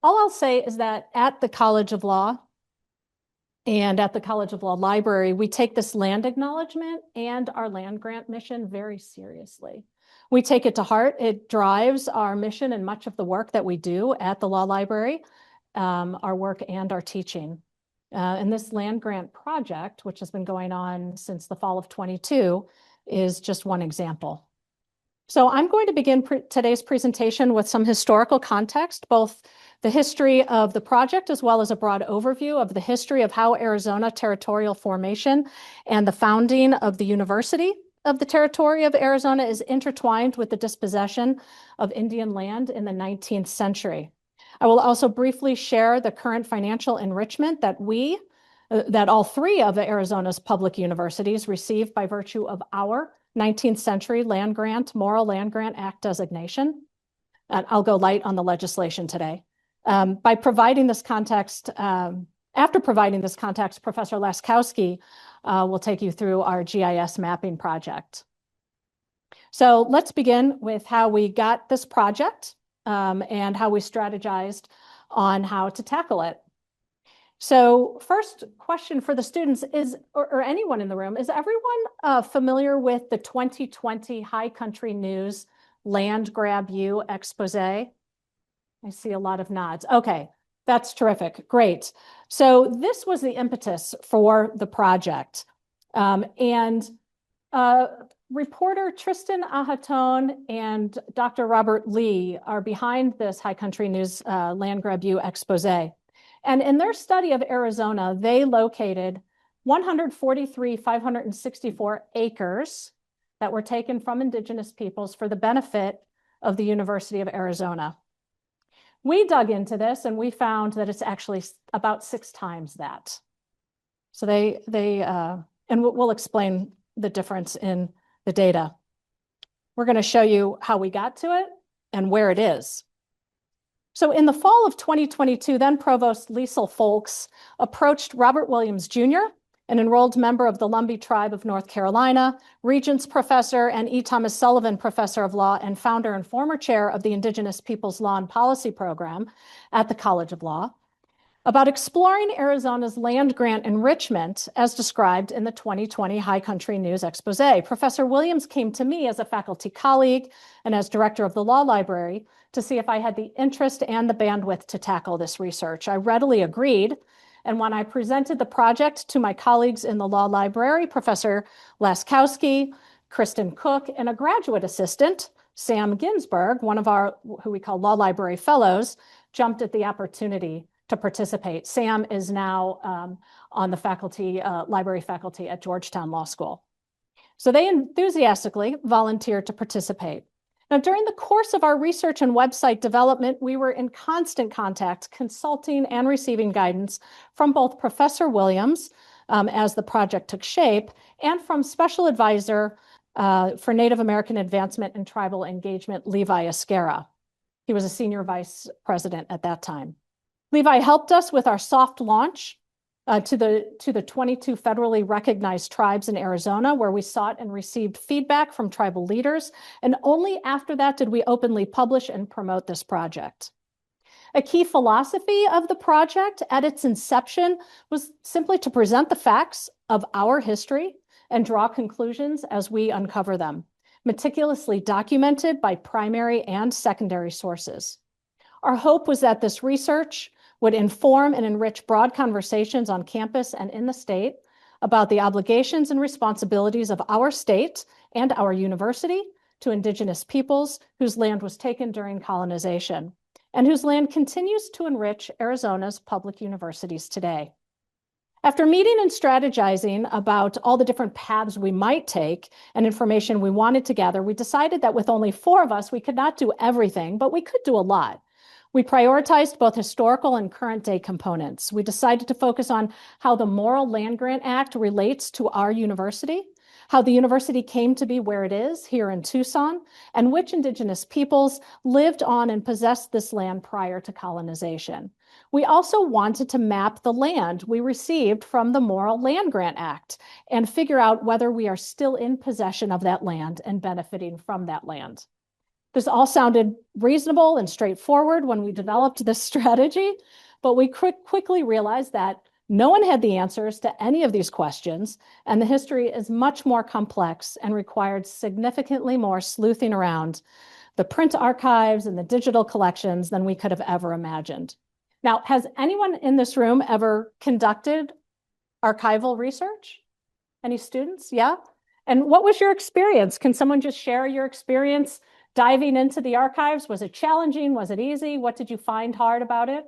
All I'll say is that at the College of Law and at the College of Law Library, we take this land acknowledgement and our land grant mission very seriously. We take it to heart. It drives our mission and much of the work that we do at the Law Library, our work and our teaching. And this land grant project, which has been going on since the fall of 22, is just one example. So I'm going to begin today's presentation with some historical context, both the history of the project as well as a broad overview of the history of how Arizona territorial formation and the founding of the University of the Territory of Arizona is intertwined with the dispossession of Indian land in the 19th century. I will also briefly share the current financial enrichment that that all three of Arizona's public universities received by virtue of our 19th century land grant, Morrill Land Grant Act designation. And I'll go light on the legislation today. By providing this context, after providing this context, Professor Laskowski will take you through our GIS mapping project. So let's begin with how we got this project and how we strategized on how to tackle it. So first question for the students is, or anyone in the room, is everyone familiar with the 2020 High Country News Land Grab You expose? I see a lot of nods. Okay, that's terrific. Great. So this was the impetus for the project. Reporter Tristan Ahatone and Dr. Robert Lee are behind this High Country News Land Grab You expose. And in their study of Arizona, they located 143,564 acres that were taken from indigenous peoples for the benefit of the University of Arizona. We dug into this and we found that it's actually about 6 times that. So and we'll explain the difference in the data. We're going to show you how we got to it and where it is. So in the fall of 2022, then Provost Liesl Folks approached Robert Williams Jr., an enrolled member of the Lumbee Tribe of North Carolina, Regents Professor and E. Thomas Sullivan Professor of Law and founder and former chair of the Indigenous Peoples Law and Policy Program at the College of Law, about exploring Arizona's land grant enrichment as described in the 2020 High Country News expose. Professor Williams came to me as a faculty colleague and as director of the Law Library to see if I had the interest and the bandwidth to tackle this research. I readily agreed. And when I presented the project to my colleagues in the Law Library, Professor Laskowski, Kristen Cook, and a graduate assistant, Sam Ginsberg, one of our, who we call Law Library Fellows, jumped at the opportunity to participate. Sam is now on the faculty, library faculty at Georgetown Law School. So they enthusiastically volunteered to participate. Now, during the course of our research and website development, we were in constant contact, consulting and receiving guidance from both Professor Williams as the project took shape and from Special Advisor for Native American Advancement and Tribal Engagement, Levi Esquera. He was a senior vice president at that time. Levi helped us with our soft launch to the 22 federally recognized tribes in Arizona, where we sought and received feedback from tribal leaders. And only after that did we openly publish and promote this project. A key philosophy of the project at its inception was simply to present the facts of our history and draw conclusions as we uncover them, meticulously documented by primary and secondary sources. Our hope was that this research would inform and enrich broad conversations on campus and in the state about the obligations and responsibilities of our state and our university to indigenous peoples whose land was taken during colonization and whose land continues to enrich Arizona's public universities today. After meeting and strategizing about all the different paths we might take and information we wanted to gather, we decided that with only 4 of us, we could not do everything, but we could do a lot. We prioritized both historical and current day components. We decided to focus on how the Morrill Land Grant Act relates to our university, how the university came to be where it is here in Tucson, and which indigenous peoples lived on and possessed this land prior to colonization. We also wanted to map the land we received from the Morrill Land Grant Act and figure out whether we are still in possession of that land and benefiting from that land. This all sounded reasonable and straightforward when we developed this strategy, but we quickly realized that no one had the answers to any of these questions, and the history is much more complex and required significantly more sleuthing around the print archives and the digital collections than we could have ever imagined. Now, has anyone in this room ever conducted archival research? Any students? Yeah? And what was your experience? Can someone just share your experience diving into the archives? Was it challenging? Was it easy? What did you find hard about it?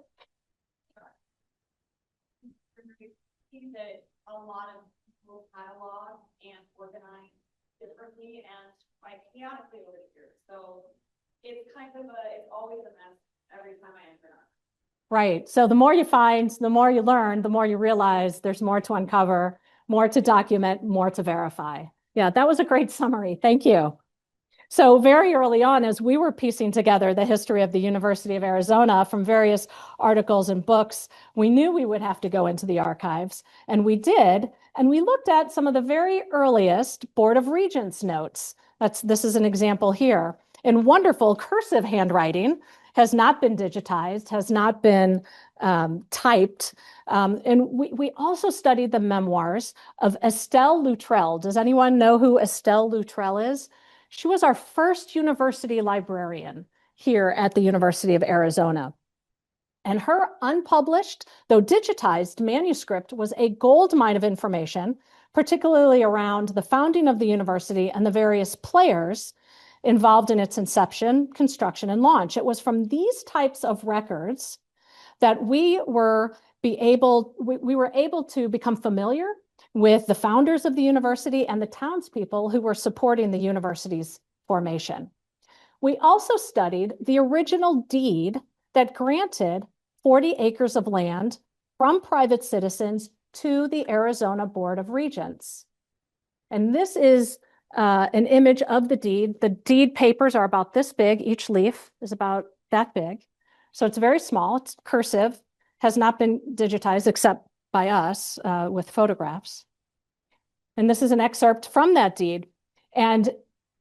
That a lot of people catalog and organize differently and quite chaotically over the years. So it's always a mess every time I enter. Right. So the more you find, the more you learn, the more you realize there's more to uncover, more to document, more to verify. Yeah, that was a great summary. Thank you. So very early on, as we were piecing together the history of the University of Arizona from various articles and books, we knew we would have to go into the archives, and we did. And we looked at some of the very earliest Board of Regents notes. This is an example here. In wonderful cursive handwriting, has not been digitized, has not been typed. And we also studied the memoirs of Estelle Luttrell. Does anyone know who Estelle Luttrell is? She was our first university librarian here at the University of Arizona. And her unpublished, though digitized manuscript was a goldmine of information, particularly around the founding of the university and the various players involved in its inception, construction, and launch. It was from these types of records that we were able to become familiar with the founders of the university and the townspeople who were supporting the university's formation. We also studied the original deed that granted 40 acres of land from private citizens to the Arizona Board of Regents. And this is an image of the deed. The deed papers are about this big. Each leaf is about that big. So it's very small. It's cursive, has not been digitized except by us with photographs. And this is an excerpt from that deed. And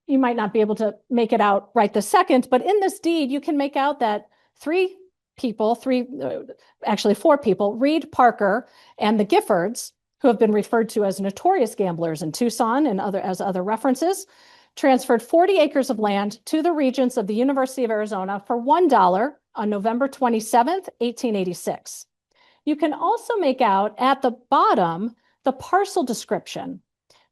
you might not be able to make it out right this second, but in this deed, you can make out that four people, Reed, Parker, and the Giffords, who have been referred to as notorious gamblers in Tucson and as other references, transferred 40 acres of land to the regents of the University of Arizona for $1 on November 27th, 1886. You can also make out at the bottom the parcel description,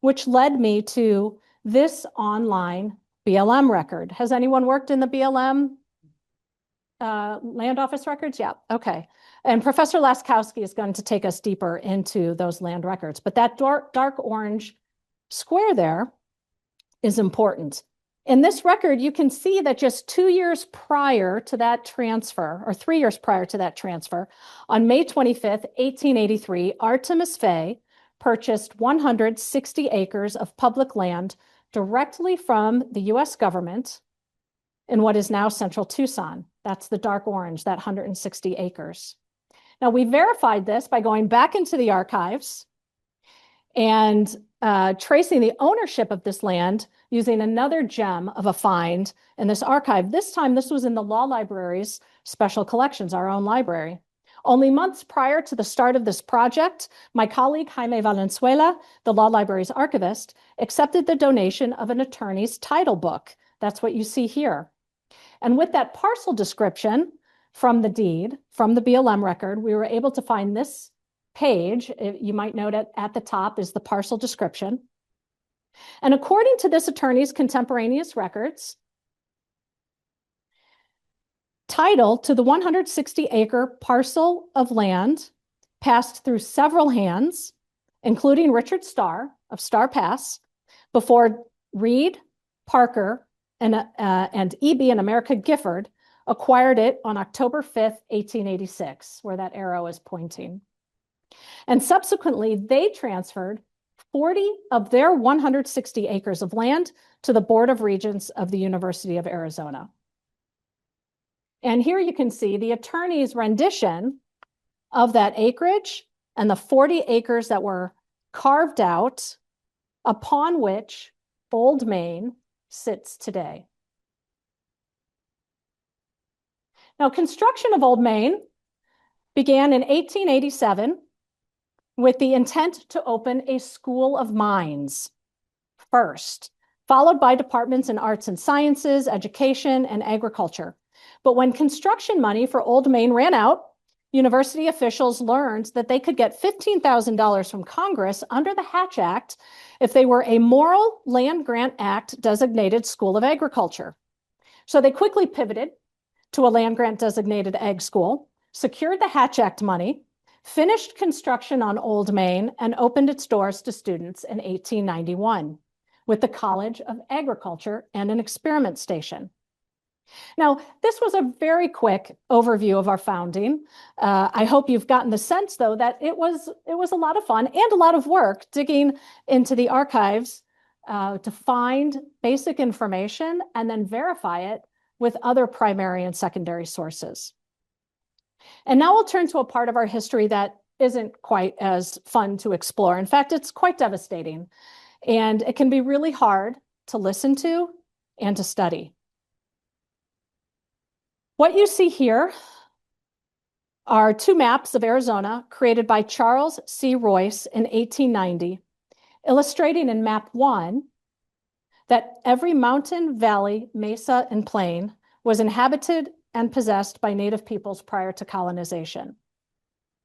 which led me to this online BLM record. Has anyone worked in the BLM land office records? Yeah, okay. And Professor Laskowski is going to take us deeper into those land records. But that dark orange square there is important. In this record, you can see that just 2 years prior to that transfer, or 3 years prior to that transfer, on May 25th, 1883, Artemis Fay purchased 160 acres of public land directly from the US government in what is now central Tucson. That's the dark orange, that 160 acres. Now, we verified this by going back into the archives and tracing the ownership of this land using another gem of a find in this archive. This time, this was in the Law Library's special collections, our own library. Only months prior to the start of this project, my colleague Jaime Valenzuela, the Law Library's archivist, accepted the donation of an attorney's title book. That's what you see here. And with that parcel description from the deed, from the BLM record, we were able to find this page. You might note it at the top is the parcel description. And according to this attorney's contemporaneous records, title to the 160-acre parcel of land passed through several hands, including Richard Starr of Starr Pass, before Reed, Parker, and E.B. and America Gifford acquired it on October 5th, 1886, where that arrow is pointing. And subsequently, they transferred 40 of their 160 acres of land to the Board of Regents of the University of Arizona. And here you can see the attorney's rendition of that acreage and the 40 acres that were carved out upon which Old Main sits today. Now, construction of Old Main began in 1887 with the intent to open a school of mines first, followed by departments in arts and sciences, education, and agriculture. But when construction money for Old Main ran out, university officials learned that they could get $15,000 from Congress under the Hatch Act if they were a Morrill Land Grant Act designated school of agriculture. So they quickly pivoted to a land grant designated ag school, secured the Hatch Act money, finished construction on Old Main, and opened its doors to students in 1891 with the College of Agriculture and an experiment station. Now, this was a very quick overview of our founding. I hope you've gotten the sense, though, that it was a lot of fun and a lot of work digging into the archives to find basic information and then verify it with other primary and secondary sources. And now we'll turn to a part of our history that isn't quite as fun to explore. In fact, it's quite devastating, and it can be really hard to listen to and to study. What you see here are two maps of Arizona created by Charles C. Royce in 1890, illustrating in map 1 that every mountain, valley, mesa, and plain was inhabited and possessed by native peoples prior to colonization.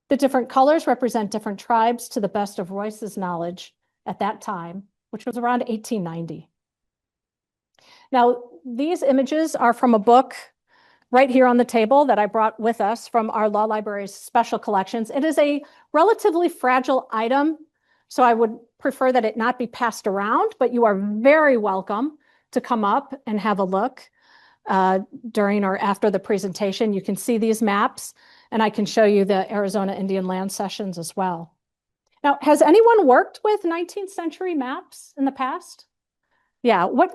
The different colors represent different tribes to the best of Royce's knowledge at that time, which was around 1890. Now, these images are from a book right here on the table that I brought with us from our law library's special collections. It is a relatively fragile item, so I would prefer that it not be passed around, but you are very welcome to come up and have a look during or after the presentation. You can see these maps, and I can show you the Arizona Indian Land Cessions as well. Now, has anyone worked with 19th century maps in the past? Yeah, what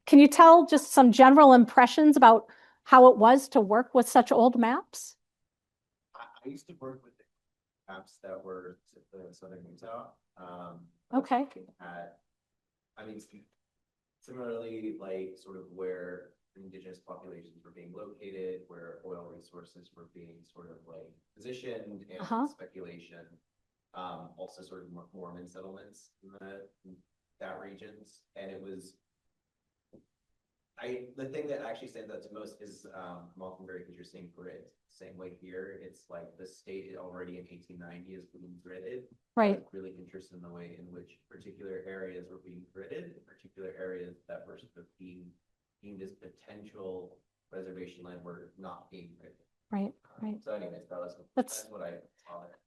can you tell just some general impressions about how it was to work with such old maps? I used to work with the maps that were the Southern Utah. Okay. I mean, similarly, like sort of where indigenous populations were being located, where oil resources were being sort of like positioned, and speculation. Also sort of Mormon settlements in that regions, and it was. The thing that actually stands out to most is I'm often very interesting for it. Same way here, it's like the state already in 1890 is being gridded. Right. I'm really interested in the way in which particular areas were being gridded, particular areas that were sort of being deemed as potential reservation land were not being gridded. Right. Right. So anyways, that's what I saw there.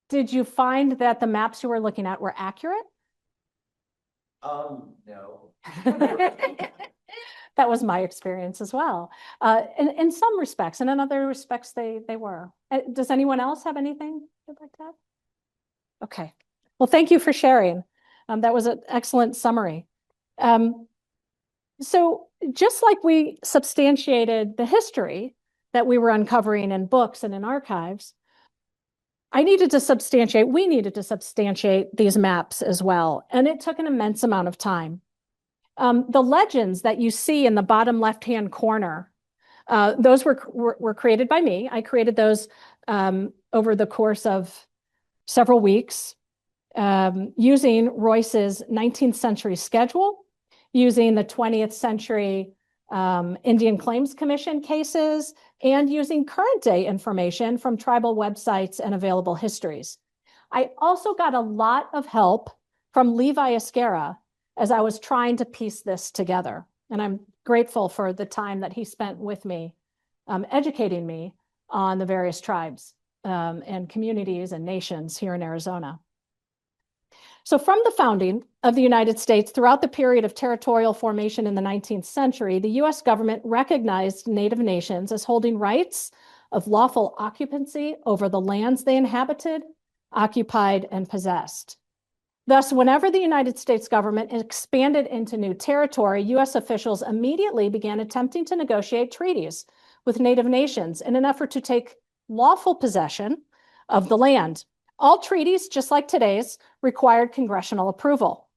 Did you find that the maps you were looking at were accurate? No. That was my experience as well. In some respects, and in other respects, they were. Does anyone else have anything they'd like to add? Okay. Well, thank you for sharing. That was an excellent summary. So just like we substantiated the history that we were uncovering in books and in archives, we needed to substantiate these maps as well. And it took an immense amount of time. The legends that you see in the bottom left-hand corner, those were created by me. I created those over the course of several weeks using Royce's 19th century schedule, using the 20th century Indian Claims Commission cases, and using current day information from tribal websites and available histories. I also got a lot of help from Levi Esquera as I was trying to piece this together. And I'm grateful for the time that he spent with me, educating me on the various tribes and communities and nations here in Arizona. So from the founding of the United States throughout the period of territorial formation in the 19th century, the US government recognized Native nations as holding rights of lawful occupancy over the lands they inhabited, occupied, and possessed. Thus, whenever the United States government expanded into new territory, US officials immediately began attempting to negotiate treaties with Native nations in an effort to take lawful possession of the land. All treaties, just like today's, required congressional approval.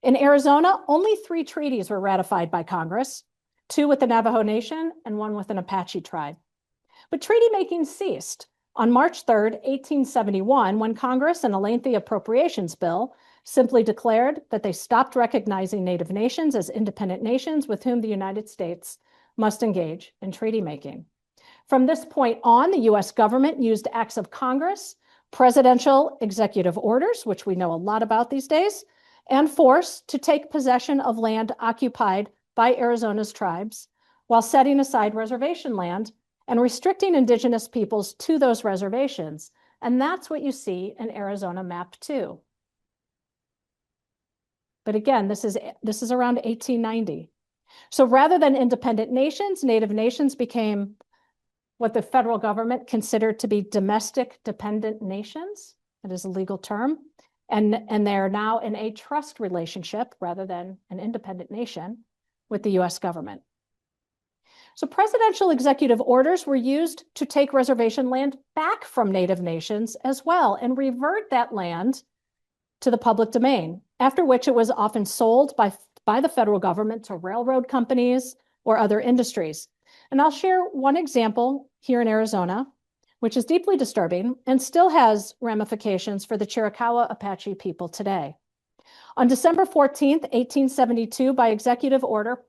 In Arizona, only 3 treaties were ratified by Congress. 2 with the Navajo Nation and 1 with an Apache tribe. But treaty making ceased on March 3rd, 1871, when Congress, in a lengthy appropriations bill, simply declared that they stopped recognizing Native nations as independent nations with whom the United States must engage in treaty making. From this point on, the US government used acts of Congress, presidential executive orders, which we know a lot about these days, and force to take possession of land occupied by Arizona's tribes, while setting aside reservation land and restricting indigenous peoples to those reservations. And that's what you see in Arizona Map 2. But again, this is around 1890. So rather than independent nations, Native nations became what the federal government considered to be domestic dependent nations. That is a legal term. And they're now in a trust relationship rather than an independent nation with the US government. So presidential executive orders were used to take reservation land back from Native nations as well and revert that land to the public domain, after which it was often sold by the federal government to railroad companies or other industries. And I'll share one example here in Arizona, which is deeply disturbing and still has ramifications for the Chiricahua Apache people today. On December 14th, 1872, by executive order,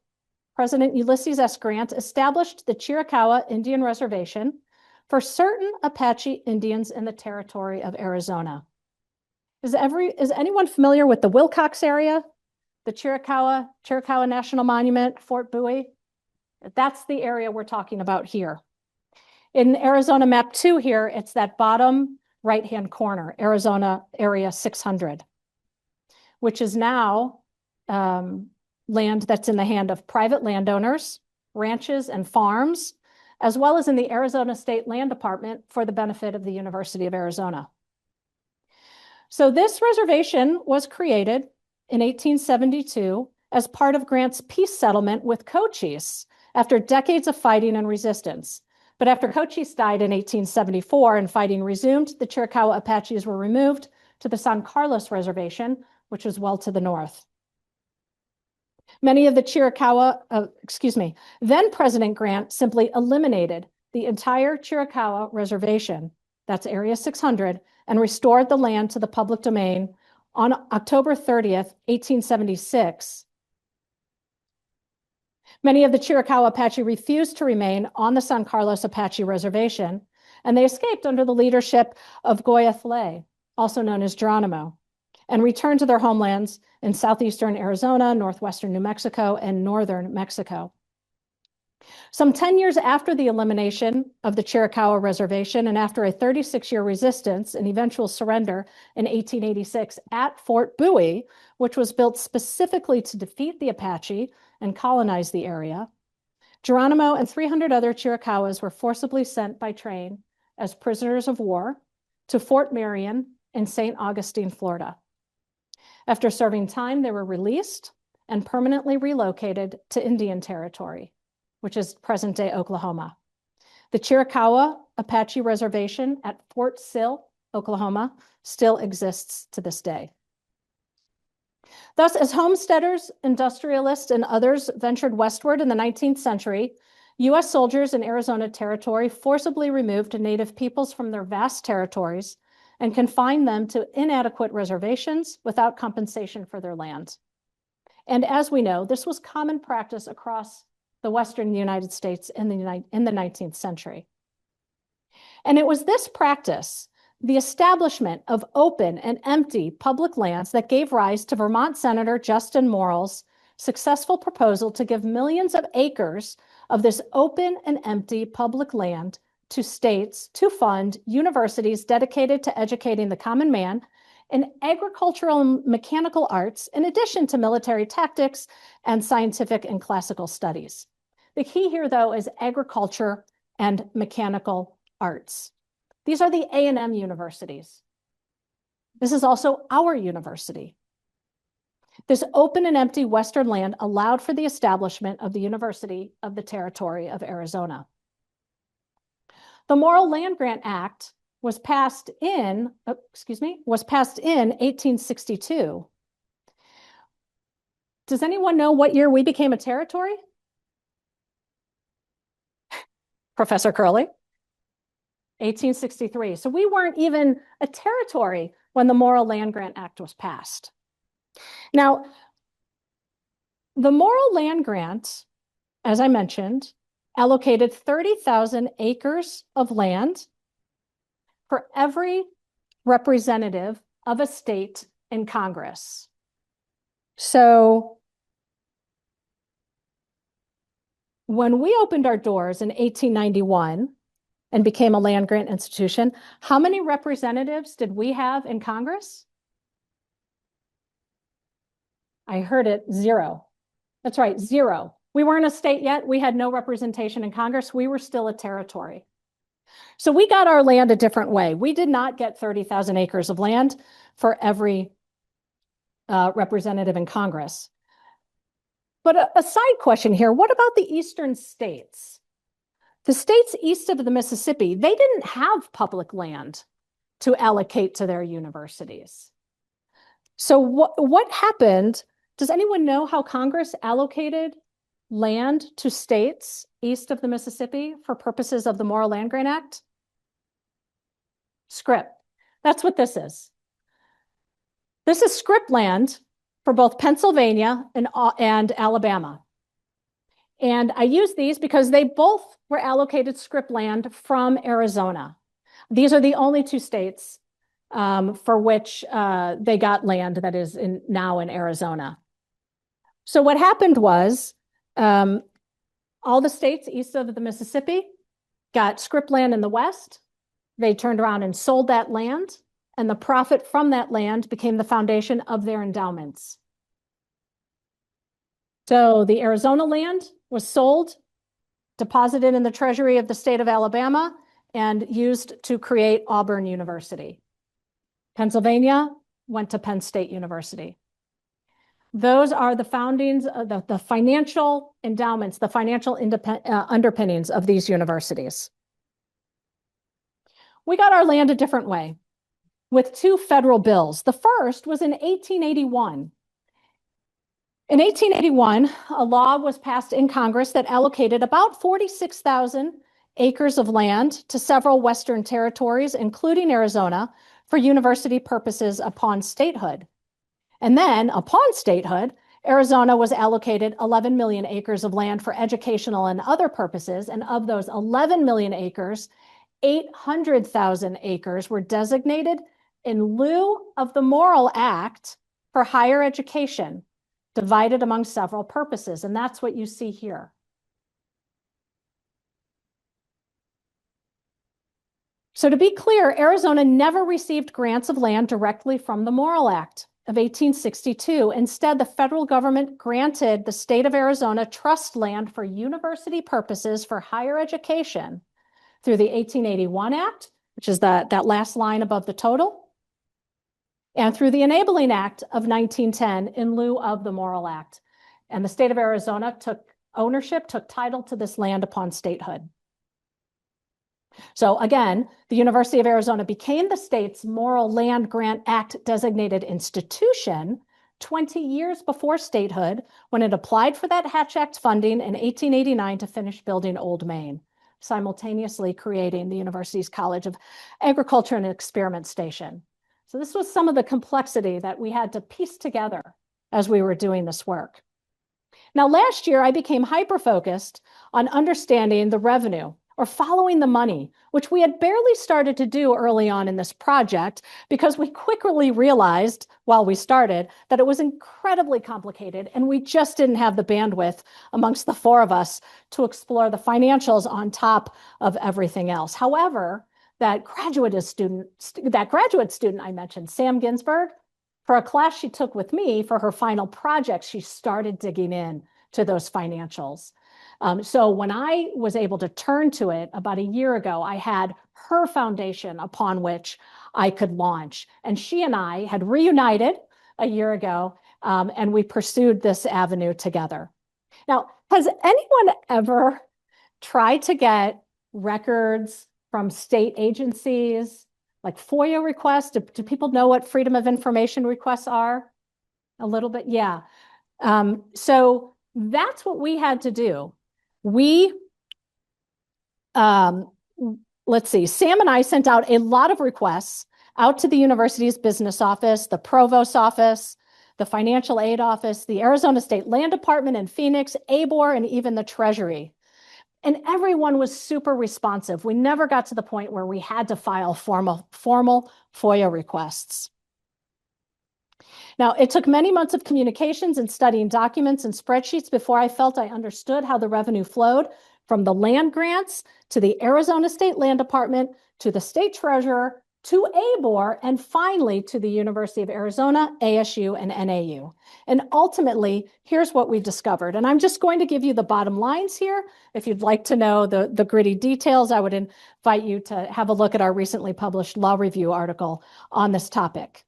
President Ulysses S. Grant established the Chiricahua Indian Reservation for certain Apache Indians in the territory of Arizona. Is anyone familiar with the Wilcox area, the Chiricahua National Monument, Fort Bowie? That's the area we're talking about here. In Arizona Map 2 here, it's that bottom right-hand corner, Arizona Area 600, which is now land that's in the hand of private landowners, ranches, and farms, as well as in the Arizona State Land Department for the benefit of the University of Arizona. So this reservation was created in 1872 as part of Grant's peace settlement with Cochise after decades of fighting and resistance. But after Cochise died in 1874 and fighting resumed, the Chiricahua Apaches were removed to the San Carlos Reservation, which was well to the north. Many of the then President Grant simply eliminated the entire Chiricahua Reservation, that's Area 600, and restored the land to the public domain on October 30th, 1876. Many of the Chiricahua Apache refused to remain on the San Carlos Apache Reservation, and they escaped under the leadership of Goyethle, also known as Geronimo, and returned to their homelands in southeastern Arizona, northwestern New Mexico, and northern Mexico. Some 10 years after the elimination of the Chiricahua Reservation and after a 36-year resistance and eventual surrender in 1886 at Fort Bowie, which was built specifically to defeat the Apache and colonize the area, Geronimo and 300 other Chiricahuas were forcibly sent by train as prisoners of war to Fort Marion in St. Augustine, Florida. After serving time, they were released and permanently relocated to Indian Territory, which is present-day Oklahoma. The Chiricahua Apache Reservation at Fort Sill, Oklahoma, still exists to this day. Thus, as homesteaders, industrialists, and others ventured westward in the 19th century, US soldiers in Arizona Territory forcibly removed Native peoples from their vast territories and confined them to inadequate reservations without compensation for their land. And as we know, this was common practice across the Western United States in the 19th century. And it was this practice, the establishment of open and empty public lands, that gave rise to Vermont Senator Justin Morrill's successful proposal to give millions of acres of this open and empty public land to states to fund universities dedicated to educating the common man in agricultural and mechanical arts, in addition to military tactics and scientific and classical studies. The key here, though, is agriculture and mechanical arts. These are the A&M universities. This is also our university. This open and empty Western land allowed for the establishment of the University of the Territory of Arizona. The Morrill Land Grant Act was passed in 1862. Does anyone know what year we became a territory? Professor Curley? 1863. So we weren't even a territory when the Morrill Land Grant Act was passed. Now, the Morrill Land Grant, as I mentioned, allocated 30,000 acres of land for every representative of a state in Congress. So when we opened our doors in 1891 and became a land grant institution, how many representatives did we have in Congress? I heard it, 0. That's right, 0. We weren't a state yet. We had no representation in Congress. We were still a territory. So we got our land a different way. We did not get 30,000 acres of land for every representative in Congress. But a side question here, what about the eastern states? The states east of the Mississippi, they didn't have public land to allocate to their universities. So what happened? Does anyone know how Congress allocated land to states east of the Mississippi for purposes of the Morrill Land Grant Act? Scrip. That's what this is. This is scrip land for both Pennsylvania and Alabama. And I use these because they both were allocated scrip land from Arizona. These are the only 2 states for which they got land that is now in Arizona. So what happened was all the states east of the Mississippi got scrip land in the West. They turned around and sold that land, and the profit from that land became the foundation of their endowments. So the Arizona land was sold, deposited in the treasury of the state of Alabama, and used to create Auburn University. Pennsylvania went to Penn State University. Those are the foundings of the financial endowments, the financial underpinnings of these universities. We got our land a different way with 2 federal bills. The first was in 1881. In 1881, a law was passed in Congress that allocated about 46,000 acres of land to several Western territories, including Arizona, for university purposes upon statehood. And then, upon statehood, Arizona was allocated 11 million acres of land for educational and other purposes, and of those 11 million acres, 800,000 acres were designated in lieu of the Morrill Act for higher education, divided among several purposes, and that's what you see here. So to be clear, Arizona never received grants of land directly from the Morrill Act of 1862. Instead, the federal government granted the state of Arizona trust land for university purposes for higher education through the 1881 Act, which is that last line above the total, and through the Enabling Act of 1910 in lieu of the Morrill Act. And the state of Arizona took title to this land upon statehood. So again, the University of Arizona became the state's Morrill Land Grant Act designated institution 20 years before statehood, when it applied for that Hatch Act funding in 1889 to finish building Old Main, simultaneously creating the university's College of Agriculture and Experiment Station. So this was some of the complexity that we had to piece together as we were doing this work. Now, last year, I became hyper-focused on understanding the revenue, or following the money, which we had barely started to do early on in this project because we quickly realized while we started that it was incredibly complicated and we just didn't have the bandwidth amongst the 4 of us to explore the financials on top of everything else. However, that graduate student I mentioned, Sam Ginsberg, for a class she took with me for her final project, she started digging in to those financials. So when I was able to turn to it about a year ago, I had her foundation upon which I could launch. And she and I had reunited a year ago, and we pursued this avenue together. Now, has anyone ever tried to get records from state agencies, like FOIA requests? Do people know what Freedom of Information requests are? A little bit, yeah. So that's what we had to do. We let's see, Sam and I sent out a lot of requests out to the university's business office, the provost's office, the financial aid office, the Arizona State Land Department in Phoenix, ABOR, and even the Treasury. And everyone was super responsive. We never got to the point where we had to file formal FOIA requests. Now, it took many months of communications and studying documents and spreadsheets before I felt I understood how the revenue flowed from the land grants to the Arizona State Land Department, to the state treasurer, to ABOR, and finally to the University of Arizona, ASU, and NAU. And ultimately, here's what we discovered. And I'm just going to give you the bottom lines here. If you'd like to know the gritty details, I would invite you to have a look at our recently published law review article on this topic.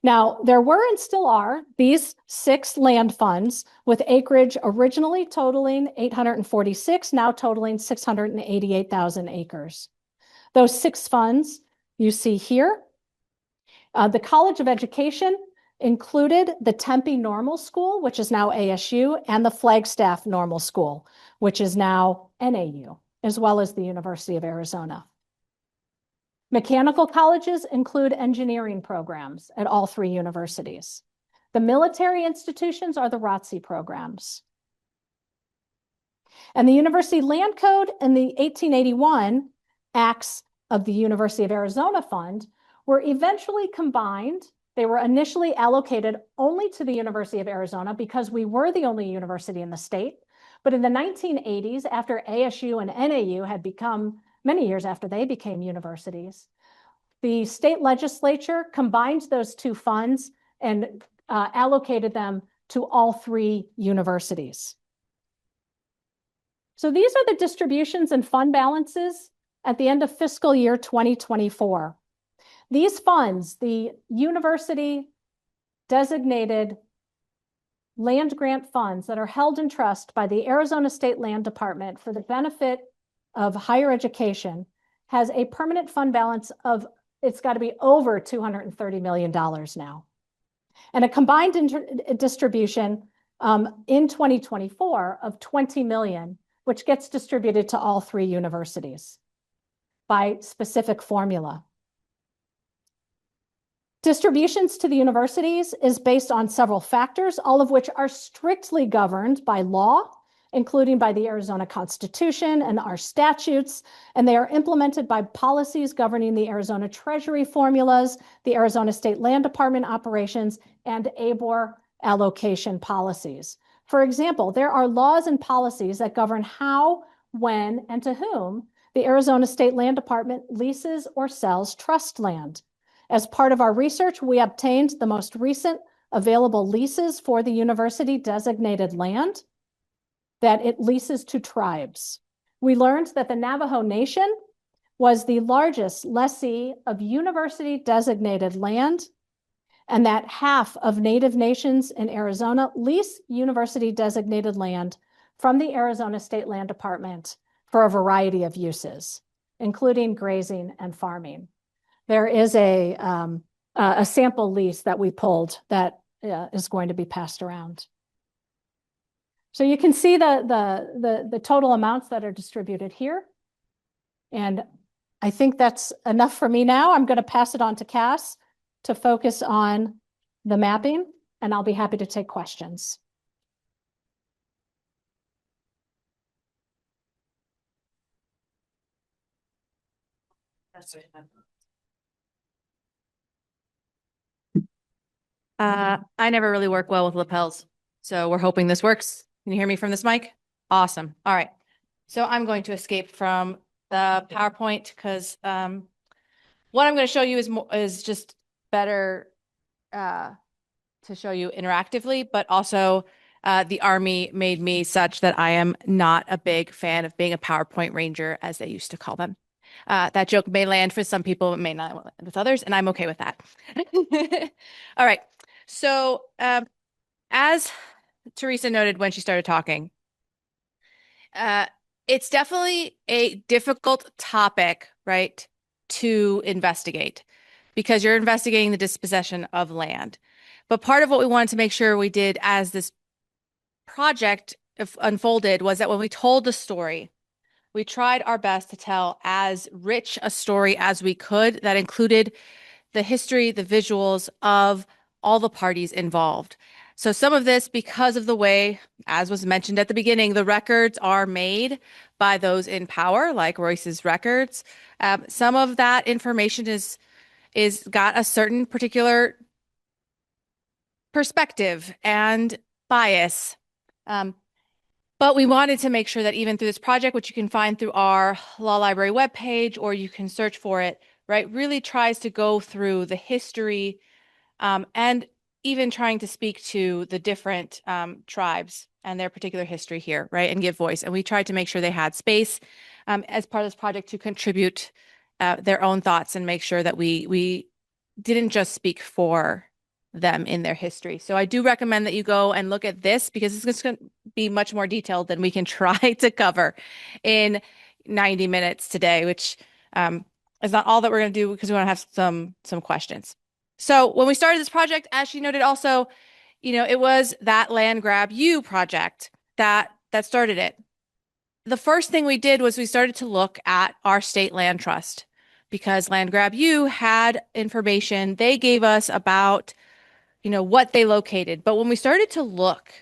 Now, there were and still are these 6 land funds with acreage originally totaling 846, now totaling 688,000 acres. Those 6 funds you see here. The College of Education included the Tempe Normal School, which is now ASU, and the Flagstaff Normal School, which is now NAU, as well as the University of Arizona. Mechanical colleges include engineering programs at all 3 universities. The military institutions are the ROTC programs. And the University Land Code and the 1881 acts of the University of Arizona Fund were eventually combined. They were initially allocated only to the University of Arizona because we were the only university in the state. But in the 1980s, after ASU and NAU had become, many years after they became universities, the state legislature combined those 2 funds and allocated them to all 3 universities. So these are the distributions and fund balances at the end of fiscal year 2024. These funds, the university designated land grant funds that are held in trust by the Arizona State Land Department for the benefit of higher education, has a permanent fund balance of, it's got to be over $230 million now. And a combined distribution in 2024 of $20 million, which gets distributed to all 3 universities by specific formula. Distributions to the universities is based on several factors, all of which are strictly governed by law, including by the Arizona Constitution and our statutes, and they are implemented by policies governing the Arizona Treasury formulas, the Arizona State Land Department operations, and ABOR allocation policies. For example, there are laws and policies that govern how, when, and to whom the Arizona State Land Department leases or sells trust land. As part of our research, we obtained the most recent available leases for the university designated land that it leases to tribes. We learned that the Navajo Nation was the largest lessee of university designated land, and that half of Native nations in Arizona lease university designated land from the Arizona State Land Department for a variety of uses, including grazing and farming. There is a sample lease that we pulled that is going to be passed around. So you can see the total amounts that are distributed here. And I think that's enough for me now. I'm going to pass it on to Cass to focus on the mapping, and I'll be happy to take questions. I never really work well with lapels, so we're hoping this works. Can you hear me from this mic? Awesome. All right. So I'm going to escape from the PowerPoint because what I'm going to show you is just better to show you interactively, but also the Army made me such that I am not a big fan of being a PowerPoint ranger, as they used to call them. That joke may land for some people, but may not land with others, and I'm okay with that. All right. So as Teresa noted when she started talking, it's definitely a difficult topic, right, to investigate because you're investigating the dispossession of land. But part of what we wanted to make sure we did as this project unfolded was that when we told the story we tried our best to tell as rich a story as we could that included the history, the visuals of all the parties involved. So some of this, because of the way, as was mentioned at the beginning, the records are made by those in power, like Royce's records. Some of that information is got a certain particular perspective and bias. But we wanted to make sure that even through this project, which you can find through our law library webpage, or you can search for it, right, really tries to go through the history and even trying to speak to the different tribes and their particular history here, right, and give voice. And we tried to make sure they had space as part of this project to contribute their own thoughts and make sure that we didn't just speak for them in their history. So I do recommend that you go and look at this because it's going to be much more detailed than we can try to cover in 90 minutes today, which is not all that we're going to do because we want to have some questions. So when we started this project, as she noted also, it was that Land Grab You project that started it. The first thing we did was we started to look at our state land trust because Land Grab You had information. They gave us about what they located. But when we started to look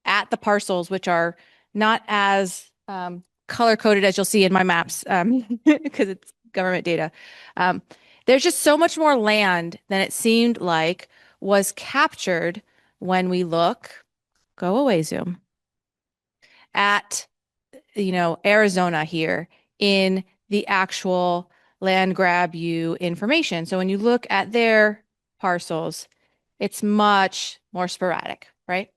at the parcels, which are not as color coded as you'll see in my maps, because it's government data, there's just so much more land than it seemed like was captured when we look, go away, zoom, at, Arizona here in the actual Land Grab You information. So when you look at their parcels, it's much more sporadic, right?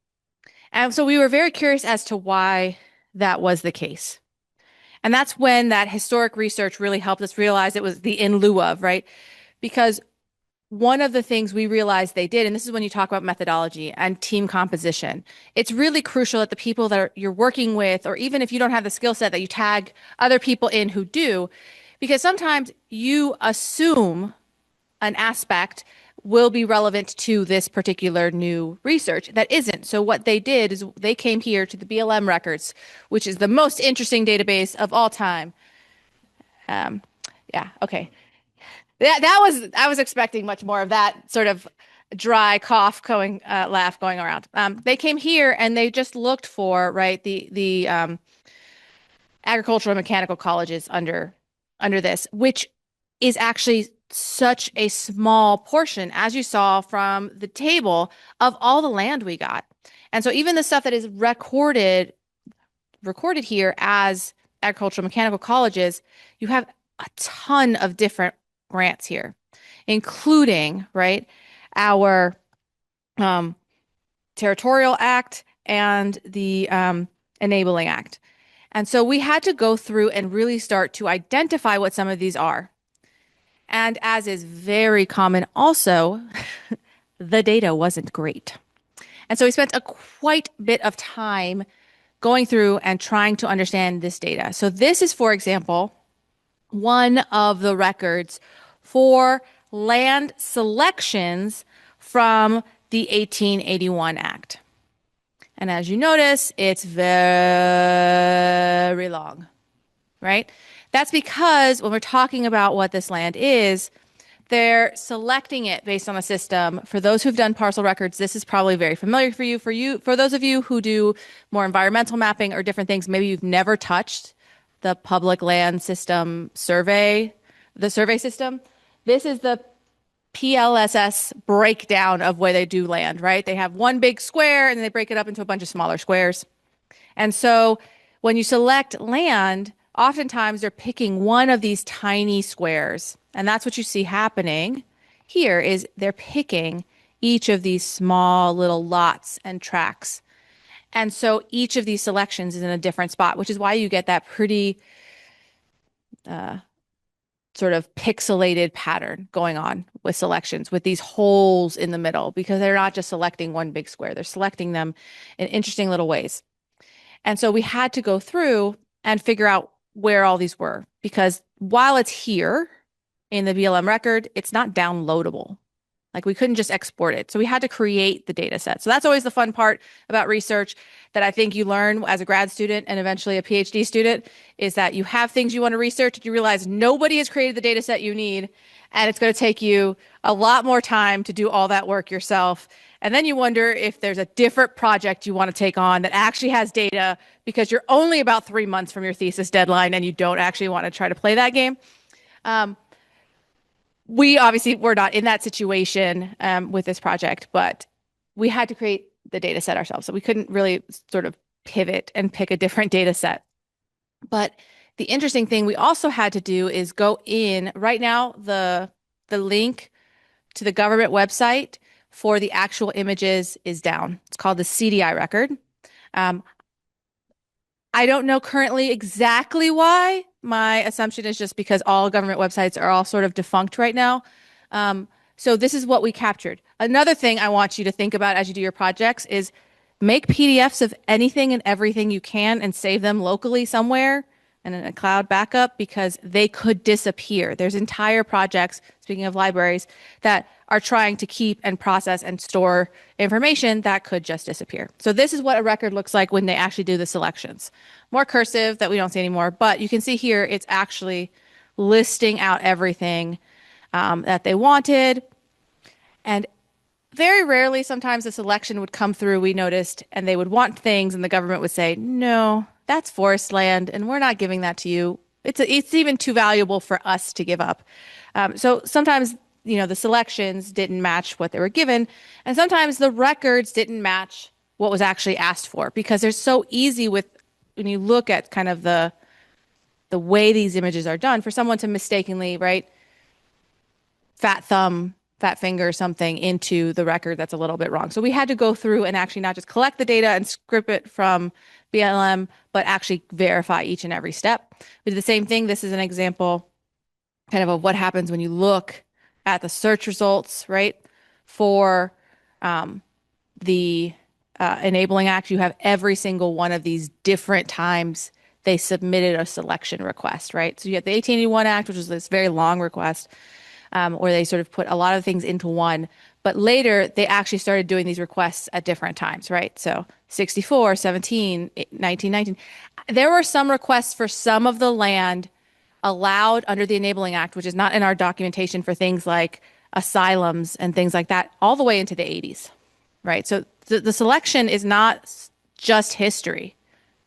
And so we were very curious as to why that was the case. And that's when that historic research really helped us realize it was the in lieu of, right? Because one of the things we realized they did, and this is when you talk about methodology and team composition, it's really crucial that the people that you're working with, or even if you don't have the skill set, that you tag other people in who do, because sometimes you assume an aspect will be relevant to this particular new research that isn't. So what they did is they came here to the BLM records, which is the most interesting database of all time. Yeah, okay. I was expecting much more of that sort of dry cough going laugh going around. They came here and they just looked for, right, the agricultural and mechanical colleges under this, which is actually such a small portion, as you saw from the table, of all the land we got. And so even the stuff that is recorded here as agricultural mechanical colleges, you have a ton of different grants here, including, right, our Territorial Act and the Enabling Act. And so we had to go through and really start to identify what some of these are. And as is very common also, the data wasn't great. And so we spent quite a bit of time going through and trying to understand this data. So this is, for example, one of the records for land selections from the 1881 Act. And as you notice, it's very long, right? That's because when we're talking about what this land is, they're selecting it based on a system. For those who've done parcel records, this is probably very familiar for you. For those of you who do more environmental mapping or different things, maybe you've never touched the public land system survey, the survey system. This is the PLSS breakdown of where they do land, right? They have one big square and they break it up into a bunch of smaller squares. And so when you select land, oftentimes they're picking one of these tiny squares. And that's what you see happening here is they're picking each of these small little lots and tracts. And so each of these selections is in a different spot, which is why you get that pretty sort of pixelated pattern going on with selections with these holes in the middle, because they're not just selecting one big square. They're selecting them in interesting little ways. And so we had to go through and figure out where all these were, because while it's here in the BLM record, it's not downloadable. Like we couldn't just export it. So we had to create the data set. So that's always the fun part about research that I think you learn as a grad student and eventually a PhD student is that you have things you want to research and you realize nobody has created the data set you need. And it's going to take you a lot more time to do all that work yourself. And then you wonder if there's a different project you want to take on that actually has data because you're only about 3 months from your thesis deadline and you don't actually want to try to play that game. We obviously were not in that situation with this project, but we had to create the data set ourselves. So we couldn't really sort of pivot and pick a different data set. But the interesting thing we also had to do is go in right now, the link to the government website for the actual images is down. It's called the CDI record. I don't know currently exactly why. My assumption is just because all government websites are all sort of defunct right now. So this is what we captured. Another thing I want you to think about as you do your projects is make PDFs of anything and everything you can and save them locally somewhere and in a cloud backup because they could disappear. There's entire projects, speaking of libraries, that are trying to keep and process and store information that could just disappear. So this is what a record looks like when they actually do the selections. More cursive that we don't see anymore, but you can see here it's actually listing out everything that they wanted. And very rarely, sometimes the selection would come through, we noticed, and they would want things and the government would say, no, that's forest land and we're not giving that to you. It's even too valuable for us to give up. So sometimes, the selections didn't match what they were given. And sometimes the records didn't match what was actually asked for because they're so easy when you look at kind of the way these images are done for someone to mistakenly, right, fat thumb, fat finger something into the record that's a little bit wrong. So we had to go through and actually not just collect the data and script it from BLM, but actually verify each and every step. We did the same thing. This is an example kind of what happens when you look at the search results, right? For the Enabling Act, you have every single one of these different times they submitted a selection request, right? So you have the 1881 Act, which was this very long request, where they sort of put a lot of things into one. But later, they actually started doing these requests at different times, right? So 64, 17, 1919. There were some requests for some of the land allowed under the Enabling Act, which is not in our documentation for things like asylums and things like that, all the way into the 80s, right? So the selection is not just history,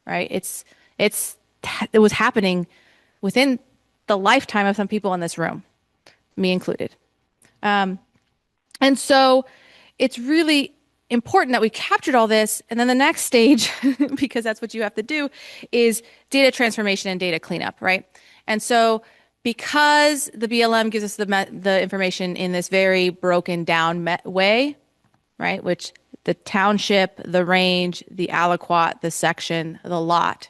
right? It was happening within the lifetime of some people in this room, me included. And so it's really important that we captured all this. And then the next stage, because that's what you have to do, is data transformation and data cleanup, right? And so because the BLM gives us the information in this very broken down way, right? Which the township, the range, the aliquot, the section, the lot,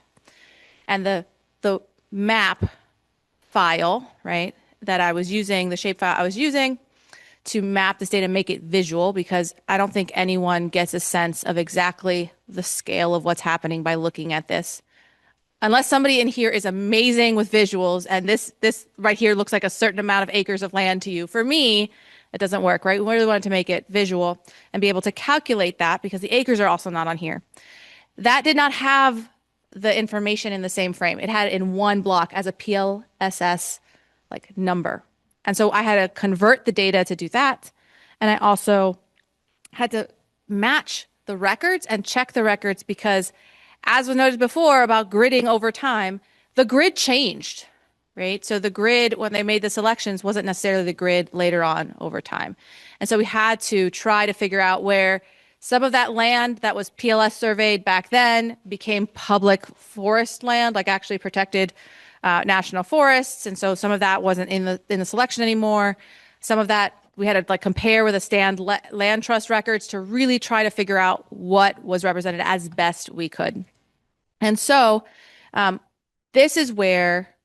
and the map file, right? That I was using, the shapefile I was using to map this data, make it visual, because I don't think anyone gets a sense of exactly the scale of what's happening by looking at this. Unless somebody in here is amazing with visuals and this right here looks like a certain amount of acres of land to you. For me, it doesn't work, right? We really wanted to make it visual and be able to calculate that because the acres are also not on here. That did not have the information in the same frame. It had it in one block as a PLSS like number. And so I had to convert the data to do that. And I also had to match the records and check the records because, as was noted before about gridding over time, the grid changed, right? So the grid, when they made the selections, wasn't necessarily the grid later on over time. And so we had to try to figure out where some of that land that was PLS surveyed back then became public forest land, like actually protected national forests. And so some of that wasn't in the selection anymore. Some of that we had to like compare with the land trust records to really try to figure out what was represented as best we could. And so this is where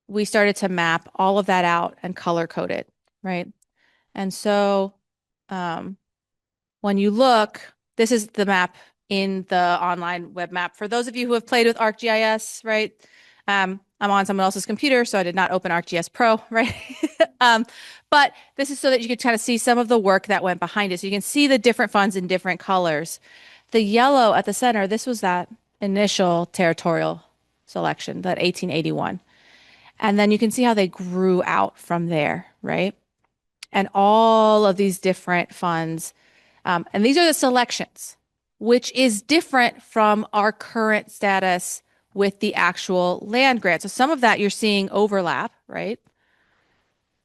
we started to map all of that out and color code it, right? And so when you look, this is the map in the online web map. For those of you who have played with ArcGIS, right? I'm on someone else's computer, so I did not open ArcGIS Pro, right? But this is so that you could kind of see some of the work that went behind it. So you can see the different funds in different colors. The yellow at the center, this was that initial territorial selection, that 1881. And then you can see how they grew out from there, right? And all of these different funds. And these are the selections, which is different from our current status with the actual land grant. So some of that you're seeing overlap, right?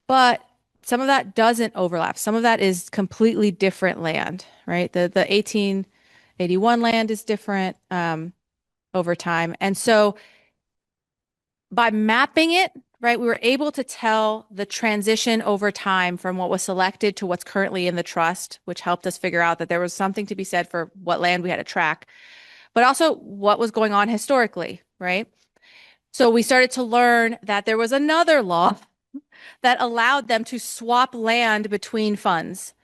But some of that doesn't overlap. Some of that is completely different land, right? The 1881 land is different over time. And so by mapping it, right, we were able to tell the transition over time from what was selected to what's currently in the trust, which helped us figure out that there was something to be said for what land we had to track, but also what was going on historically, right? So we started to learn that there was another law that allowed them to swap land between funds.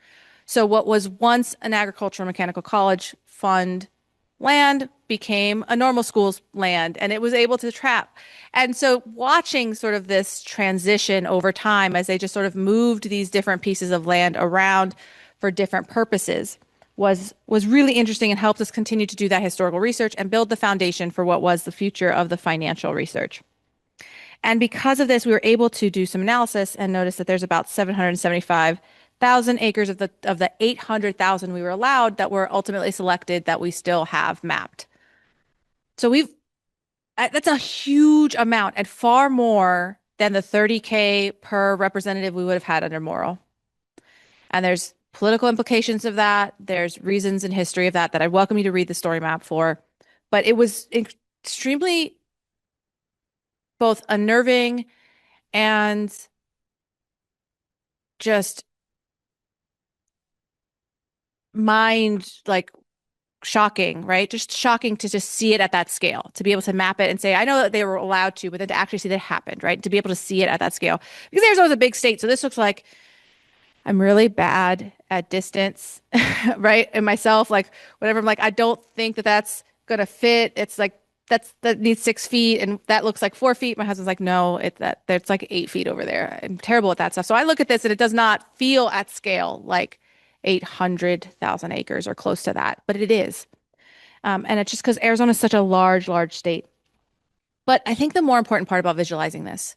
So what was once an agricultural mechanical college fund land became a normal school's land, and it was able to trap. And so watching sort of this transition over time as they just sort of moved these different pieces of land around for different purposes was really interesting and helped us continue to do that historical research and build the foundation for what was the future of the financial research. And because of this, we were able to do some analysis and notice that there's about 775,000 acres of the 800,000 we were allowed that were ultimately selected that we still have mapped. So that's a huge amount and far more than the 30K per representative we would have had under Morrill. And there's political implications of that. There's reasons and history of that I'd welcome you to read the story map for. But it was extremely both unnerving and just mind like shocking, right? Just shocking to just see it at that scale, to be able to map it and say, I know that they were allowed to, but then to actually see that it happened, right? To be able to see it at that scale. Because Arizona's a big state. So this looks like I'm really bad at distance, right? And myself, like whatever, I'm like, I don't think that that's going to fit. It's like, that needs 6 feet and that looks like 4 feet. My husband's like, no, that's like 8 feet over there. I'm terrible at that stuff. So I look at this and it does not feel at scale like 800,000 acres or close to that, but it is. And it's just because Arizona is such a large, large state. But I think the more important part about visualizing this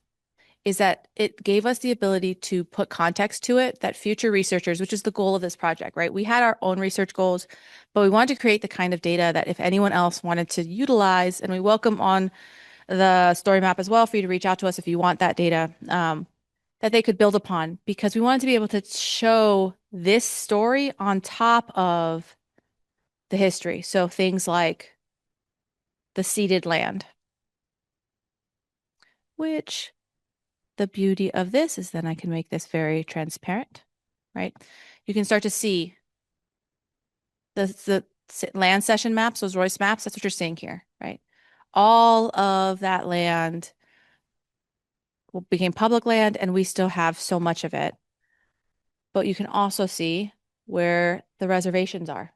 is that it gave us the ability to put context to it that future researchers, which is the goal of this project, right? We had our own research goals, but we wanted to create the kind of data that if anyone else wanted to utilize, and we welcome on the story map as well for you to reach out to us if you want that data, that they could build upon, because we wanted to be able to show this story on top of the history. So things like the ceded land, which the beauty of this is then I can make this very transparent, right? You can start to see the land cession maps, those Royce maps, that's what you're seeing here, right? All of that land became public land and we still have so much of it. But you can also see where the reservations are.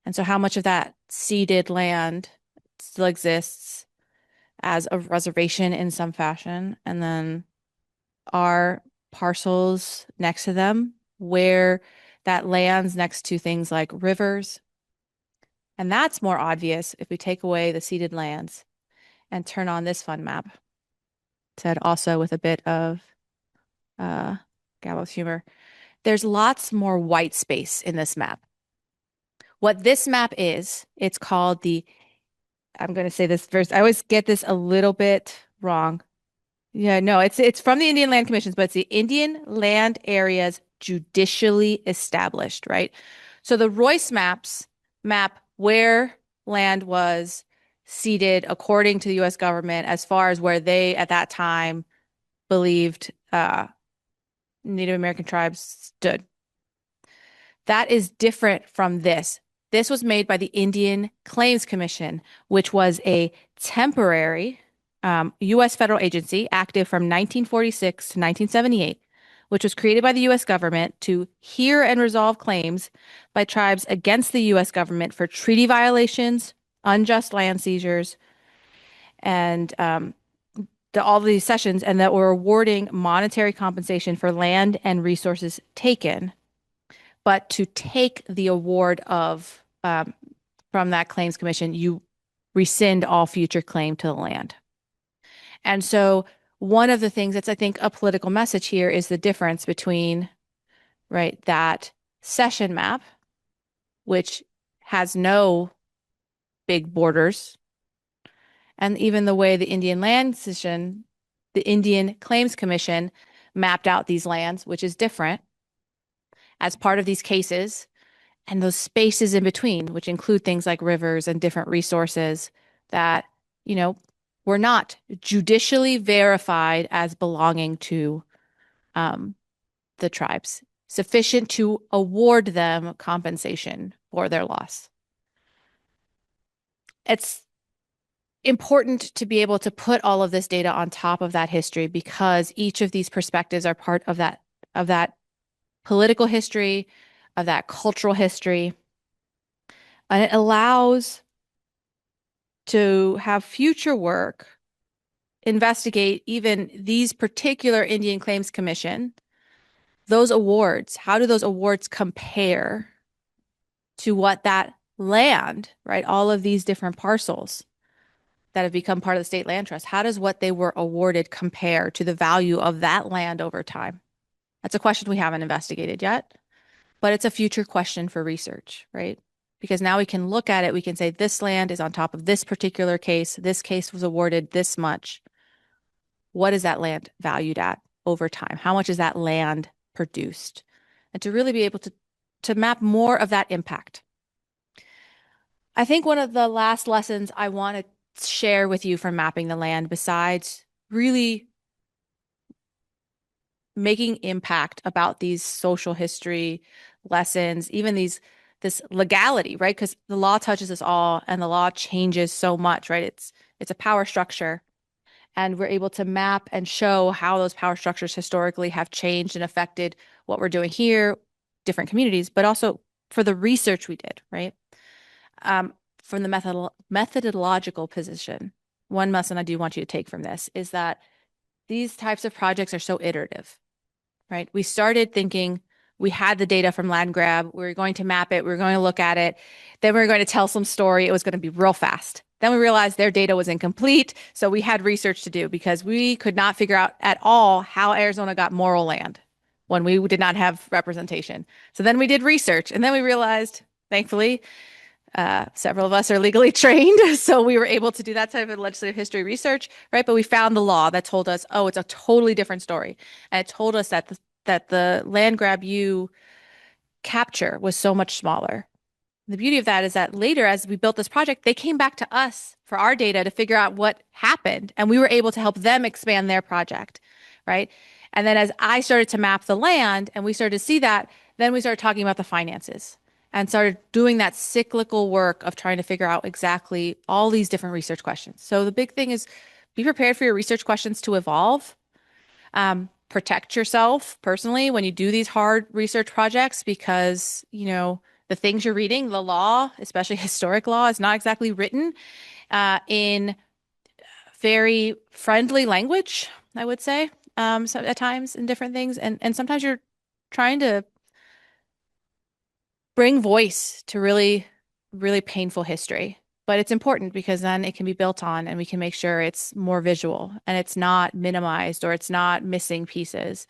And so how much of that ceded land still exists as a reservation in some fashion, and then are parcels next to them where that lands next to things like rivers. And that's more obvious if we take away the ceded lands and turn on this fun map. Said also with a bit of gallows humor. There's lots more white space in this map. What this map is, it's called I'm going to say this first. I always get this a little bit wrong. Yeah, no, it's from the Indian Land Commissions, but it's the Indian Land Areas Judicially Established, right? So the Royce maps map where land was ceded according to the U.S. government as far as where they at that time believed Native American tribes stood. That is different from this. This was made by the Indian Claims Commission, which was a temporary U.S. federal agency active from 1946 to 1978, which was created by the U.S. government to hear and resolve claims by tribes against the U.S. government for treaty violations, unjust land seizures, and all of these sessions, and that we're awarding monetary compensation for land and resources taken, but to take the award of from that claims commission, you rescind all future claim to the land. And so one of the things that's, I think, a political message here is the difference between, right, that cession map, which has no big borders, and even the way the Indian Land Commission, the Indian Claims Commission mapped out these lands, which is different as part of these cases, and those spaces in between, which include things like rivers and different resources that, you know, were not judicially verified as belonging to the tribes, sufficient to award them compensation for their loss. It's important to be able to put all of this data on top of that history, because each of these perspectives are part of that political history, of that cultural history. And it allows to have future work investigate even these particular Indian Claims Commission, those awards. How do those awards compare to what that land, right? All of these different parcels that have become part of the state land trust. How does what they were awarded compare to the value of that land over time? That's a question we haven't investigated yet, but it's a future question for research, right? Because now we can look at it, we can say this land is on top of this particular case. This case was awarded this much. What is that land valued at over time? How much is that land produced? And to really be able to map more of that impact. I think one of the last lessons I want to share with you from mapping the land, besides really making impact about these social history lessons, even this legality, right? Because the law touches us all and the law changes so much, right? It's a power structure. And we're able to map and show how those power structures historically have changed and affected what we're doing here, different communities, but also for the research we did, right? From the methodological position, one lesson I do want you to take from this is that these types of projects are so iterative, right? We started thinking we had the data from land grab, we were going to map it, we were going to look at it, then we were going to tell some story, it was going to be real fast. Then we realized their data was incomplete, so we had research to do because we could not figure out at all how Arizona got moral land when we did not have representation. So then we did research, and then we realized, thankfully, several of us are legally trained, so we were able to do that type of legislative history research, right? But we found the law that told us, oh, it's a totally different story. And it told us that the land grab you capture was so much smaller. The beauty of that is that later, as we built this project, they came back to us for our data to figure out what happened, and we were able to help them expand their project, right? And then as I started to map the land and we started to see that, then we started talking about the finances and started doing that cyclical work of trying to figure out exactly all these different research questions. So the big thing is be prepared for your research questions to evolve. Protect yourself personally when you do these hard research projects, because, you know, the things you're reading, the law, especially historic law, is not exactly written in very friendly language, I would say, so at times in different things. And sometimes you're trying to bring voice to really, really painful history. But it's important because then it can be built on and we can make sure it's more visual and it's not minimized or it's not missing pieces.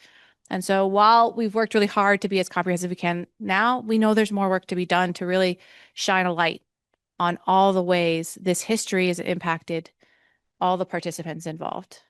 And so while we've worked really hard to be as comprehensive as we can now, we know there's more work to be done to really shine a light on all the ways this history has impacted all the participants involved.